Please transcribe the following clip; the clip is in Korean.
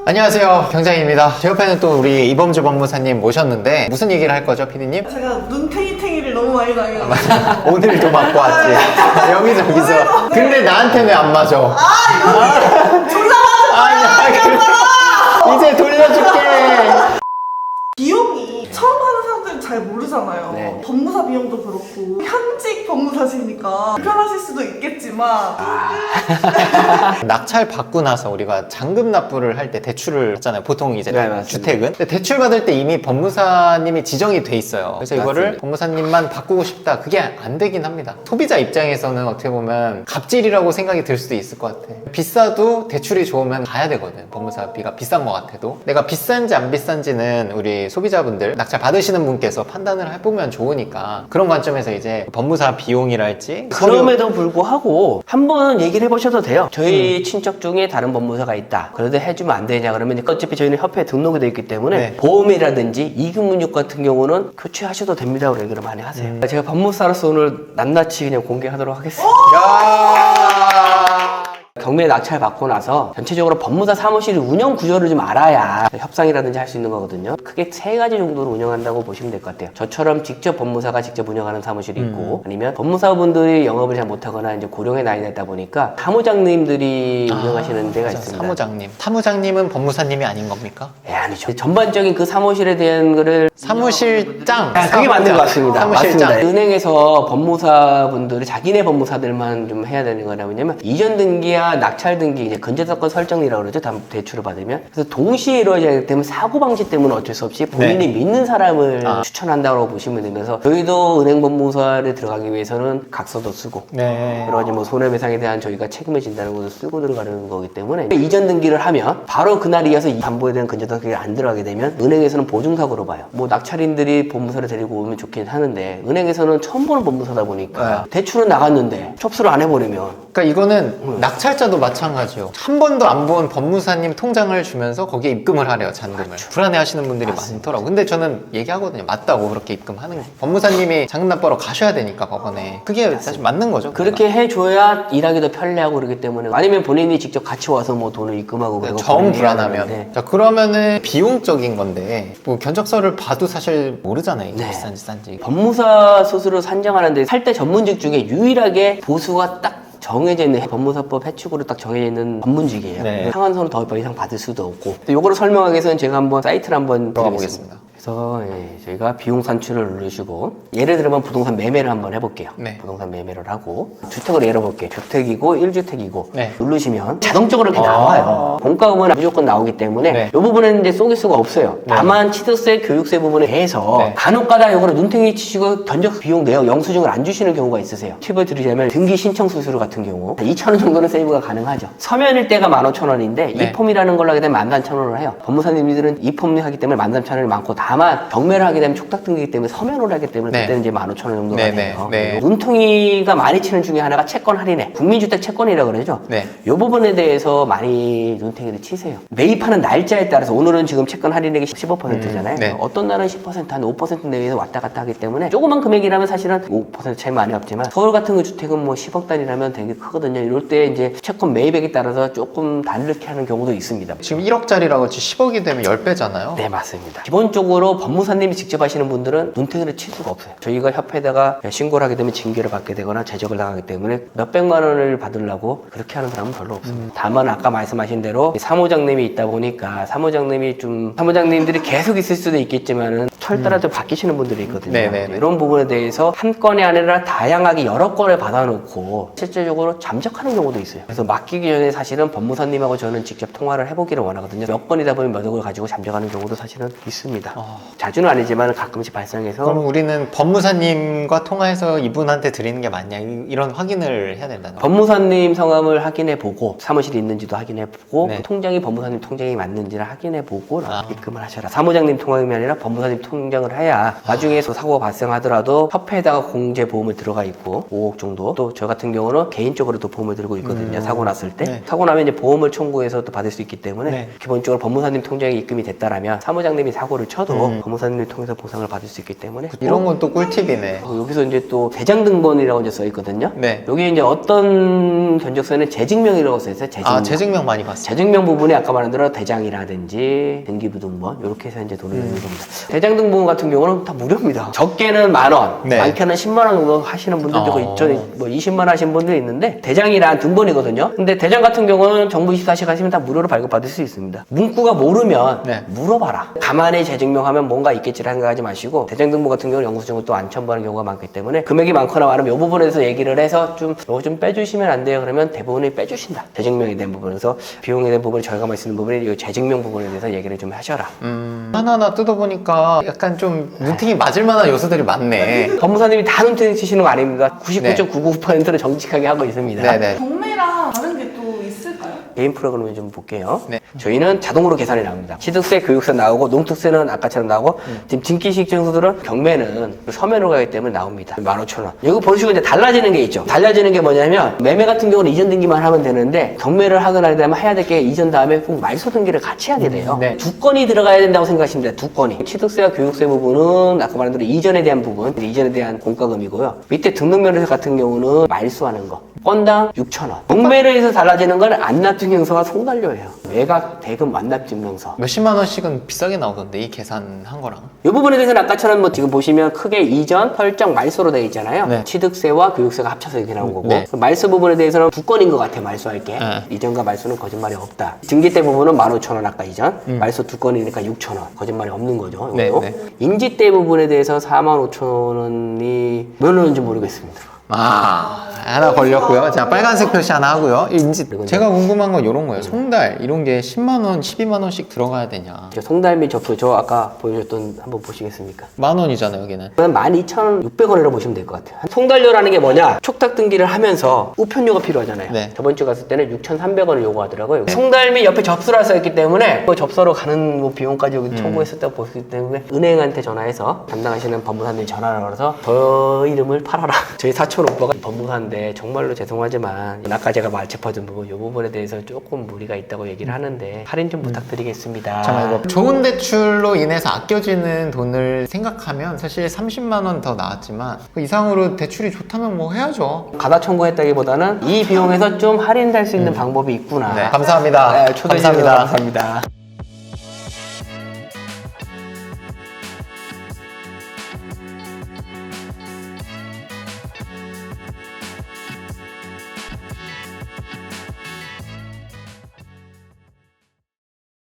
안녕하세요, 경장입니다. 제 옆에는 또 우리 이범주 법무사님 모셨는데 무슨 얘기를 할 거죠, 피디님? 제가 눈탱이탱이를 너무 많이 당해요. 오늘도 맞고 왔지. 여기저기서. 근데 나한테 왜 안 맞아? 졸라 맞아! 이제 돌려줄게. 비용이 처음 하는 사람들은 잘 모르잖아요. 네. 법무사 비용도 그렇고 현직 법무사시니까 불편하실 수도 있겠지만 낙찰 받고 나서 우리가 잔금 납부를 할 때 대출을 받잖아요. 보통 이제 네, 맞습니다. 주택은. 근데 대출 받을 때 이미 법무사님이 지정이 돼 있어요. 그래서 이거를 맞습니다. 법무사님만 바꾸고 싶다. 그게 안 되긴 합니다. 소비자 입장에서는 어떻게 보면 갑질이라고 생각이 들 수도 있을 것 같아. 비싸도 대출이 좋으면 가야 되거든. 법무사비가 비싼 것 같아도. 내가 비싼지 안 비싼지는 우리 소비자분들, 낙찰 받으시는 분께서 판단을 해보면 좋으니까 그런 관점에서 이제 법무사 비용이랄지 그럼에도 불구하고 한번 얘기를 해보셔도 돼요. 저희 친척 중에 다른 법무사가 있다. 그래도 해주면 안 되냐 그러면 어차피 저희는 협회에 등록이 되어 있기 때문에 네. 보험이라든지 이금융육 같은 경우는 교체하셔도 됩니다. 그런 얘기를 많이 하세요. 제가 법무사로서 오늘 낱낱이 그냥 공개하도록 하겠습니다. 야. 경매 낙찰 받고 나서 전체적으로 법무사 사무실 운영 구조를 좀 알아야 협상이라든지 할 수 있는 거거든요. 크게 세 가지 정도로 운영한다고 보시면 될 것 같아요. 저처럼 직접 법무사가 직접 운영하는 사무실이 있고 아니면 법무사분들이 영업을 잘 못하거나 이제 고령의 나이 됐다 보니까 사무장님들이 운영하시는 데가 맞아, 있습니다. 사무장님. 사무장님은 법무사님이 아닌 겁니까? 예, 아니죠. 전반적인 그 사무실에 대한 거를 사무실장. 그게 맞는 것 같습니다. 사무실장. 맞습니다. 은행에서 법무사분들이 자기네 법무사들만 좀 해야 되는 거냐 뭐냐면 이전 등기와 낙찰 등기 이제 근저당권 설정이라고 그러죠. 대출을 받으면. 그래서 동시에 이루어져야 되면 사고 방지 때문에 어쩔 수 없이 본인이 네. 믿는 사람을 추천한다고 보시면 되면서 저희도 은행 법무사를 들어가기 위해서는 각서도 쓰고 네. 여러 가지 뭐 손해배상에 대한 저희가 책임을 진다는 것도 쓰고 들어가는 거기 때문에 이전 등기를 하면 바로 그날 이어서 이 담보에 대한 근저당권이 안 들어가게 되면 은행에서는 보증사고로 봐요. 뭐 낙찰인들이 법무사를 데리고 오면 좋긴 하는데 은행에서는 처음 보는 법무사다 보니까 대출은 나갔는데 접수를 안 해버리면 그러니까 이거는 낙찰자도 마찬가지요. 한 번도 안 본 법무사님 통장을 주면서 거기에 입금을 하래요, 잔금을. 불안해하시는 분들이 많더라고. 근데 저는 얘기하거든요. 맞다고 그렇게 입금하는 게. 법무사님이 잔금 납부하러 가셔야 되니까 법원에. 그게 사실 맞는 거죠. 그렇게 해줘야 일하기도 편리하고 그러기 때문에 아니면 본인이 직접 같이 와서 뭐 돈을 입금하고 그러고 정 본인이 해야 불안하면. 되는데. 자, 그러면은 비용적인 건데 뭐 견적서를 봐도 사실 모르잖아요. 이게 네. 비싼지 싼지. 법무사 스스로 산정하는데 살 때 전문직 중에 유일하게 보수가 딱 정해져 있는 법무사법 해축으로 딱 정해져 있는 전문직이에요. 네. 상한선을 더 이상 받을 수도 없고. 요거를 설명하기 위해서는 제가 한번 사이트를 한번 들어가 드리겠습니다. 보겠습니다. 그래서 저희가 비용 산출을 누르시고 예를 들면 부동산 매매를 한번 해볼게요. 네. 부동산 매매를 하고 주택을 예로 볼게요. 주택이고 1주택이고 네. 누르시면 자동적으로 이렇게 나와요. 공과금은 무조건 나오기 때문에 네. 이 부분에는 이제 속일 수가 없어요. 다만 치도세, 교육세 부분에 대해서 네. 간혹가다 요거를 눈탱이 치시고 견적 비용 내역 영수증을 안 주시는 경우가 있으세요. 팁을 드리자면 등기 신청 수수료 같은 경우 2,000원 정도는 세이브가 가능하죠. 서면일 때가 15,000원인데 네. 이폼이라는 걸로 하게 되면 13,000원을 해요. 법무사님들은 이폼 하기 때문에 13,000원이 많고 다만 경매를 하게 되면 촉탁 등기이기 때문에 서면으로 하기 때문에 네. 그때는 이제 15,000원 정도가 네, 돼요. 네, 네. 눈통이가 많이 치는 중에 하나가 채권 할인액, 국민주택 채권이라고 그러죠. 네. 이 부분에 대해서 많이 눈탱이를 치세요. 매입하는 날짜에 따라서 오늘은 지금 채권 할인액이 15%잖아요. 네. 어떤 날은 10%, 한 5% 내외에서 왔다 갔다 하기 때문에 조그만 금액이라면 사실은 5% 차이 많이 없지만 서울 같은 그 주택은 뭐 10억 단위라면 되게 크거든요. 이럴 때 이제 채권 매입액에 따라서 조금 다르게 하는 경우도 있습니다. 지금 1억짜리라고 10억이 되면 10배잖아요. 네, 맞습니다. 기본적으로 법무사님이 직접 하시는 분들은 눈탱이를 칠 수가 없어요. 저희가 협회에다가 신고를 하게 되면 징계를 받게 되거나 제적을 당하기 때문에 몇백만 원을 받으려고 그렇게 하는 사람은 별로 없습니다. 다만 아까 말씀하신 대로 사무장님이 있다 보니까 사무장님들이 계속 있을 수도 있겠지만은 철따라 좀 바뀌시는 분들이 있거든요. 네네네. 이런 부분에 대해서 한 건이 아니라 다양하게 여러 건을 받아놓고 실질적으로 잠적하는 경우도 있어요. 그래서 맡기기 전에 사실은 법무사님하고 저는 직접 통화를 해보기를 원하거든요. 몇 건이다 보면 몇 억을 가지고 잠적하는 경우도 사실은 있습니다. 자주는 아니지만 가끔씩 발생해서 그럼 우리는 법무사님과 통화해서 이분한테 드리는 게 맞냐 이런 확인을 해야 된다는 거예요. 법무사님 성함을 확인해보고 사무실이 있는지도 확인해보고 네. 통장이 법무사님 통장이 맞는지를 확인해보고 입금을 하셔라. 사무장님 통장이 아니라 법무사님 통장 통장을 해야 나중에 사고가 발생하더라도 협회에다가 공제 보험을 들어가 있고 5억 정도. 또 저 같은 경우는 개인적으로도 보험을 들고 있거든요. 사고 났을 때. 네. 사고 나면 이제 보험을 청구해서 또 받을 수 있기 때문에 네. 기본적으로 법무사님 통장에 입금이 됐다라면 사무장님이 사고를 쳐도 법무사님을 통해서 보상을 받을 수 있기 때문에 이런 건 또 꿀팁이네. 여기서 이제 또 대장등본이라고 이제 써 있거든요. 네. 여기 이제 어떤 견적서에는 재증명이라고 써 있어요. 재증명. 아, 재증명 많이 봤어요. 재증명 부분에 아까 말한 대로 대장이라든지 등기부등본 이렇게 해서 이제 돈을 내는 겁니다. 대장등본 같은 경우는 다 무료입니다. 적게는 10,000원, 네. 많게는 10만 원 정도 하시는 분들도 있고 뭐 20만 원 하시는 분들이 있는데 대장이란 등본이거든요. 근데 대장 같은 경우는 정부 24시간 하시면 다 무료로 발급받을 수 있습니다. 문구가 모르면 네. 물어봐라. 가만히 재증명하면 뭔가 있겠지라 생각하지 마시고 대장등본 같은 경우는 영수증을 또 안 첨부하는 경우가 많기 때문에 금액이 많거나 많으면 이 부분에 대해서 얘기를 해서 좀 이거 좀 빼주시면 안 돼요. 그러면 대부분이 빼주신다. 재증명에 대한 부분에서 비용에 대한 부분을 절감할 수 있는 부분이 이 재증명 부분에 대해서 얘기를 좀 하셔라. 하나하나 뜯어보니까 약간 좀 눈팅이 맞을 만한 요소들이 많네. 법무사님이 다 눈탱이 치시는 거 아닙니다. 99.99%를 정직하게 하고 있습니다. 네네. 경매랑 다른 게 또 있을까요? 개인 프로그램을 좀 볼게요. 네. 저희는 자동으로 계산이 나옵니다. 취득세, 교육세 나오고 농특세는 아까처럼 나오고 지금 등기식 증서들은 경매는 서면으로 가기 때문에 나옵니다. 15,000원. 여기 보시고 이제 달라지는 게 있죠. 달라지는 게 뭐냐면 매매 같은 경우는 이전 등기만 하면 되는데 경매를 하거나 되면 해야 될 게 이전 다음에 꼭 말소 등기를 같이 하게 돼요. 네. 두 건이 들어가야 된다고 생각하시면 돼요. 두 건이. 취득세와 교육세 부분은 아까 말한 대로 이전에 대한 부분, 이전에 대한 공과금이고요. 밑에 등록면허세 같은 경우는 말소하는 거. 건당 6,000원. 경매를 해서 달라지는 건 안납증명서와 송달료예요. 매각 대금 완납증명서. 몇십만 원씩은 비싸게 나오던데, 이 계산한 거랑. 이 부분에 대해서는 아까처럼 뭐 지금 보시면 크게 이전, 설정, 말소로 되어 있잖아요. 네. 취득세와 교육세가 합쳐서 이렇게 나온 거고 네. 말소 부분에 대해서는 두 건인 것 같아요. 말소할 게. 네. 이전과 말소는 거짓말이 없다. 증기세 부분은 15,000원 아까 이전, 말소 두 건이니까 6,000원. 거짓말이 없는 거죠. 네, 이것도. 네. 인지세 부분에 대해서 45,000원이 몇 원인지 모르겠습니다. 하나 걸렸고요. 자, 빨간색 표시 하나 하고요. 제가 궁금한 건 이런 거예요. 송달 이런 게 10만 원, 12만 원씩 들어가야 되냐? 저 송달미 접수 저 아까 보여줬던 한번 보시겠습니까? 10,000원이잖아요, 여기는. 12,600원이라고 보시면 될 것 같아요. 송달료라는 게 뭐냐? 촉탁 등기를 하면서 우편료가 필요하잖아요. 네. 저번 주 갔을 때는 6,300원을 요구하더라고요. 송달미 옆에 접수라 써있기 때문에 그 접수로 가는 뭐 비용까지 여기 청구했었다고 보기 때문에 은행한테 전화해서 담당하시는 법무사님 전화를 걸어서 저 이름을 팔아라. 저희 사촌 오빠가 법무사인데 정말로 죄송하지만 아까 제가 말짚어준 부분 이 부분에 대해서 조금 무리가 있다고 얘기를 하는데 할인 좀 부탁드리겠습니다. 잠깐만, 이거 좋은 대출로 인해서 아껴지는 돈을 생각하면 사실 30만 원 더 나왔지만 그 이상으로 대출이 좋다면 뭐 해야죠. 가다 청구했다기보다는 이 비용에서 좀 할인될 수 있는 방법이 있구나. 네, 감사합니다. 네, 초대해 주셔서 감사합니다. 감사합니다.